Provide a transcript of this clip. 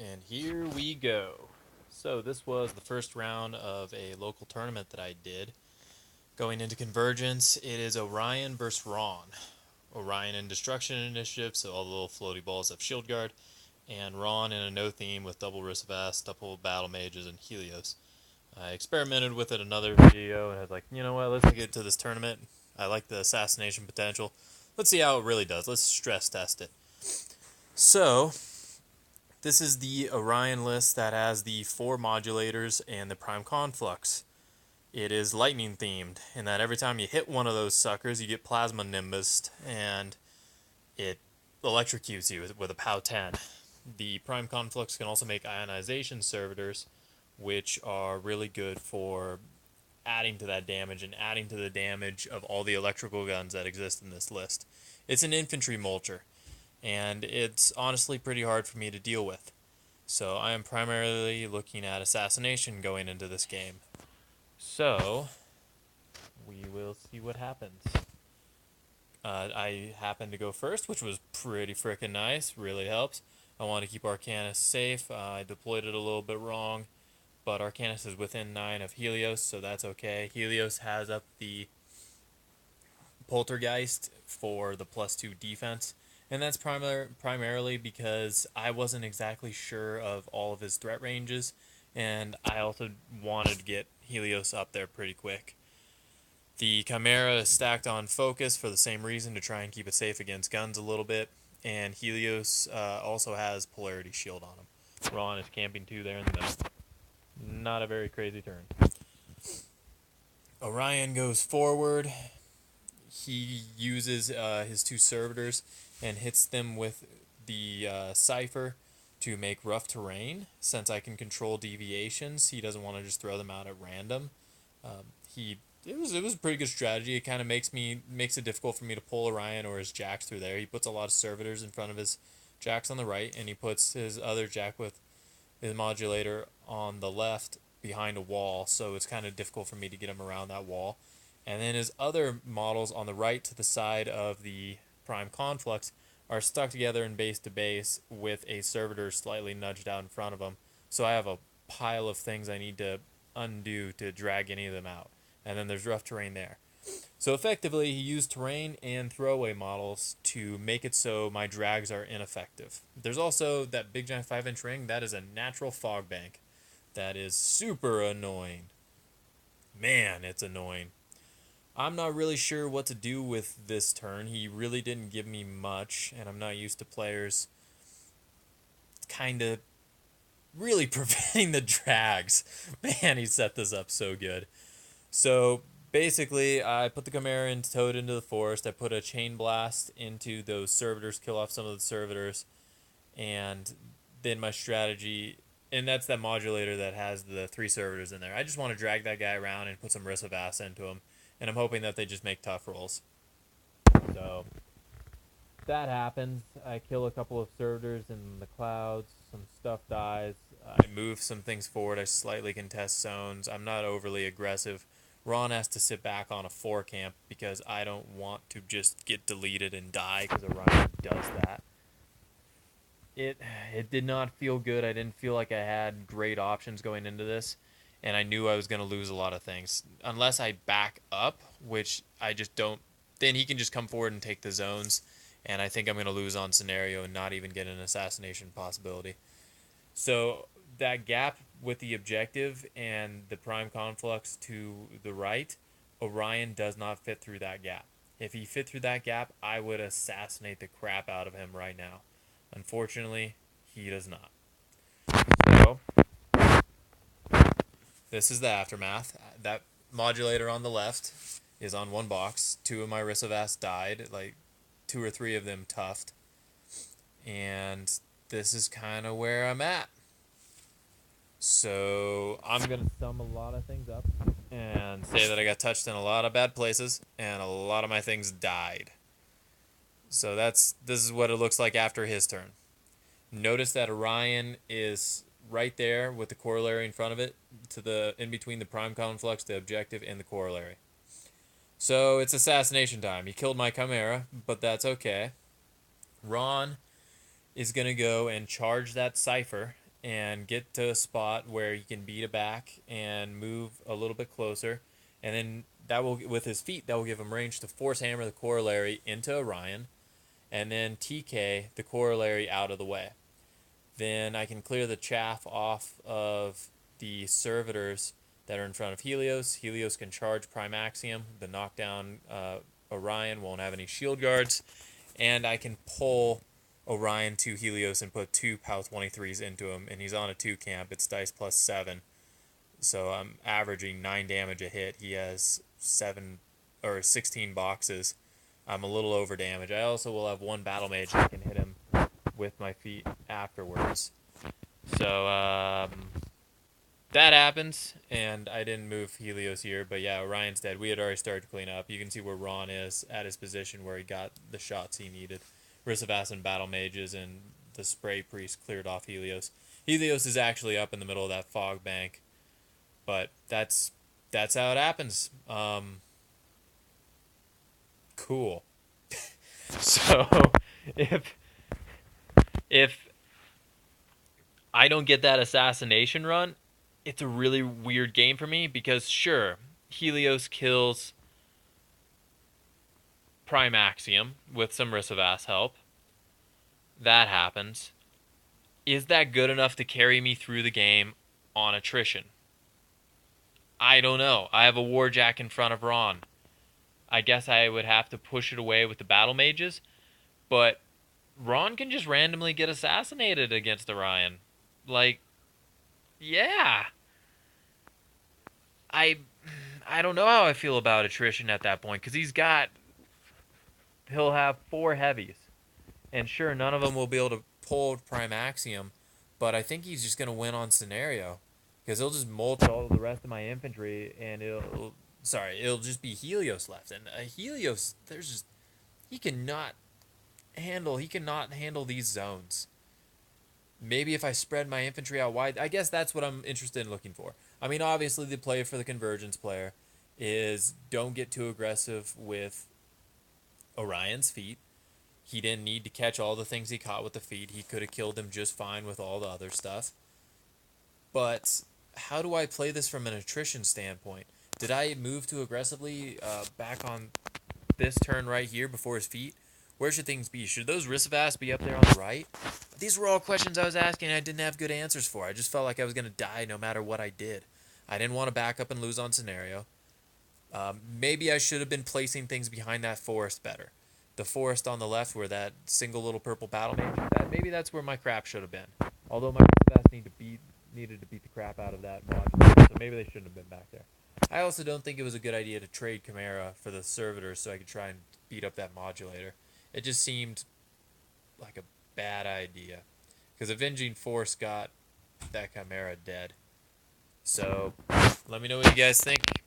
And here we go. So this was the first round of a local tournament that I did. Going into Convergence, it is Orion versus Rahn. Orion in Destruction Initiative, so all the little floaty balls have Shield Guard, and Rahn in a no theme with double Ryssovass, double Battle Mages, and Helios. I experimented with it another video and I was like, you know what, let's get to this tournament. I like the assassination potential. Let's see how it really does. Let's stress test it. So, this is the Orion list that has the 4 modulators and the prime conflux. It is lightning themed, in that every time you hit one of those suckers, you get plasma nimbus, and it electrocutes you with a POW 10. The prime conflux can also make ionization servitors, which are really good for adding to that damage and adding to the damage of all the electrical guns that exist in this list. It's an infantry mulcher, and it's honestly pretty hard for me to deal with. So I am primarily looking at assassination going into this game. So we will see what happens. I happened to go first, which was pretty freaking nice. Really helps. I want to keep Arcanist safe. I deployed it a little bit wrong, but Arcanist is within 9 of Helios, so that's okay. Helios has up the Poltergeist for the +2 defense, and that's primarily because I wasn't exactly sure of all of his threat ranges, and I also wanted to get Helios up there pretty quick. The Chimera is stacked on Focus for the same reason, to try and keep it safe against guns a little bit, and Helios also has Polarity Shield on him. Rahn is camping 2 there in the middle. Not a very crazy turn. Orion goes forward. He uses his 2 servitors and hits them with the Cipher to make rough terrain. Since I can control deviations, he doesn't want to just throw them out at random. It was a pretty good strategy. It kind of makes it difficult for me to pull Orion or his jacks through there. He puts a lot of servitors in front of his jacks on the right, and he puts his other jack with his modulator on the left behind a wall, so it's kind of difficult for me to get him around that wall. And then his other models on the right to the side of the prime conflux are stuck together in base to base with a servitor slightly nudged out in front of them. So I have a pile of things I need to undo to drag any of them out. And then there's rough terrain there. So effectively, he used terrain and throwaway models to make it so my drags are ineffective. There's also that big giant 5-inch ring. That is a natural fog bank. That is super annoying. Man, it's annoying. I'm not really sure what to do with this turn. He really didn't give me much, and I'm not used to players kind of really preventing the drags. Man, he set this up so good. So basically, I put the Chimera and towed into the forest. I put a chain blast into those servitors, kill off some of the servitors, and then my strategy, and that's that modulator that has the 3 servitors in there. I just want to drag that guy around and put some Ryssovass into him, and I'm hoping that they just make tough rolls. So that happens. I kill a couple of servitors in the clouds. Some stuff dies. I move some things forward. I slightly contest zones. I'm not overly aggressive. Rahn has to sit back on a 4 camp because I don't want to just get deleted and die, because Orion does that. It did not feel good. I didn't feel like I had great options going into this, and I knew I was going to lose a lot of things. Unless I back up, which I just don't, then he can just come forward and take the zones, and I think I'm going to lose on scenario and not even get an assassination possibility. So that gap with the objective and the prime conflux to the right, Orion does not fit through that gap. If he fit through that gap, I would assassinate the crap out of him right now. Unfortunately, he does not. So this is the aftermath. That modulator on the left is on 1 box. 2 of my Ryssovass died, like 2 or 3 of them tuffed. And this is kind of where I'm at. So I'm going to sum a lot of things up and say that I got touched in a lot of bad places and a lot of my things died. So this is what it looks like after his turn. Notice that Orion is right there with the Corollary in front of it, in between the prime conflux, the objective, and the Corollary. So it's assassination time. He killed my Chimera, but that's okay. Rahn is going to go and charge that Cipher and get to a spot where he can beat it back and move a little bit closer. And then that will, with his feet, that will give him range to force hammer the Corollary into Orion, and then TK the Corollary out of the way. Then I can clear the chaff off of the servitors that are in front of Helios. Helios can charge Primaxium. The knockdown Orion won't have any shield guards. And I can pull Orion to Helios and put 2 POW 23s into him. And he's on a 2 camp. It's dice plus 7. So I'm averaging 9 damage a hit. He has 16 boxes. I'm a little over damage. I also will have 1 battle mage that can hit him with my feet afterwards. So that happens, and I didn't move Helios here, but yeah, Orion's dead. We had already started to clean up. You can see where Rahn is at his position where he got the shots he needed. Ryssovass and battle mages and the spray priest cleared off Helios. Helios is actually up in the middle of that fog bank, but that's how it happens. Cool. So if I don't get that assassination run, it's a really weird game for me because sure, Helios kills Primaxium with some Ryssovass help. That happens. Is that good enough to carry me through the game on attrition? I don't know. I have a Warjack in front of Rahn. I guess I would have to push it away with the battle mages, but Rahn can just randomly get assassinated against Orion. Like, yeah. I don't know how I feel about attrition at that point, because he'll have 4 heavies. And sure, none of them will be able to pull Primaxium, but I think he's just going to win on scenario, because he'll just mulch all the rest of my infantry, and it'll just be Helios left. And Helios, he cannot handle these zones. Maybe if I spread my infantry out wide, I guess that's what I'm interested in looking for. I mean, obviously the play for the Convergence player is don't get too aggressive with Orion's feet. He didn't need to catch all the things he caught with the feet. He could have killed him just fine with all the other stuff. But how do I play this from an attrition standpoint? Did I move too aggressively back on this turn right here before his feet? Where should things be? Should those Ryssovass be up there on the right? These were all questions I was asking and I didn't have good answers for. I just felt like I was going to die no matter what I did. I didn't want to back up and lose on scenario. Maybe I should have been placing things behind that forest better. The forest on the left where that single little purple battle mage, maybe that's where my crap should have been. Although my Ryssovass needed to beat the crap out of that modulator, so maybe they shouldn't have been back there. I also don't think it was a good idea to trade Chimera for the servitors so I could try and beat up that modulator. It just seemed like a bad idea. Because Avenging Force got that Chimera dead. So, let me know what you guys think.